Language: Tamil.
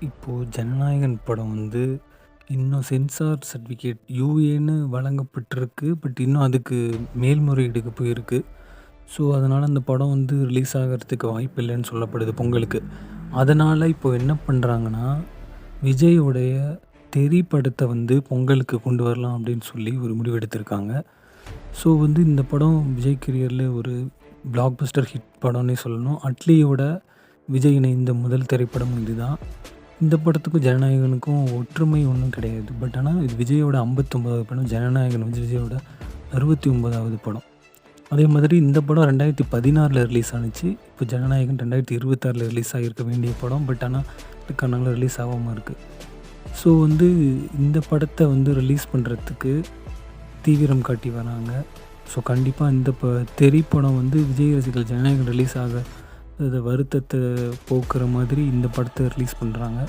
இப்போது ஜனநாயகன் படம் வந்து இன்னும் சென்சார் சர்டிஃபிகேட் யூஏன்னு வழங்கப்பட்டிருக்கு. பட் இன்னும் அதுக்கு மேல்முறையீடுக்கு போயிருக்கு. ஸோ, அதனால் அந்த படம் வந்து ரிலீஸ் ஆகறதுக்கு வாய்ப்பு இல்லைன்னு சொல்லப்படுது பொங்கலுக்கு. அதனால் இப்போ என்ன பண்ணுறாங்கன்னா, விஜயோடைய தெறி படத்தை வந்து பொங்கலுக்கு கொண்டு வரலாம் அப்படின்னு சொல்லி ஒரு முடிவு எடுத்திருக்காங்க. ஸோ, வந்து இந்த படம் விஜய் கெரியரில் ஒரு பிளாக் பஸ்டர் ஹிட் படம்னே சொல்லணும். அட்லியோட விஜய் இணைந்த முதல் திரைப்படம் இதுதான். இந்த படத்துக்கும் ஜனநாயகனுக்கும் ஒற்றுமை ஒன்றும் கிடையாது. பட் ஆனால் இது விஜயோட 59வது படம். ஜனநாயகன் வந்து விஜயோட 69வது படம். அதே மாதிரி இந்த படம் 2016ல் ரிலீஸ் ஆனுச்சு. இப்போ ஜனநாயகன் 2026ல் ரிலீஸ் ஆகியிருக்க வேண்டிய படம். பட் ஆனால் இதுக்கான ரிலீஸ் ஆகாமல் இருக்குது. ஸோ வந்து இந்த படத்தை வந்து ரிலீஸ் பண்ணுறதுக்கு தீவிரம் காட்டி வராங்க. ஸோ கண்டிப்பாக இந்த தெறி படம் வந்து விஜய் ரசிகர்கள் ஜனநாயகன் ரிலீஸ் ஆக வருத்தத்தை போக்குற மாதிரி இந்த படத்தை ரிலீஸ் பண்ணுறாங்க.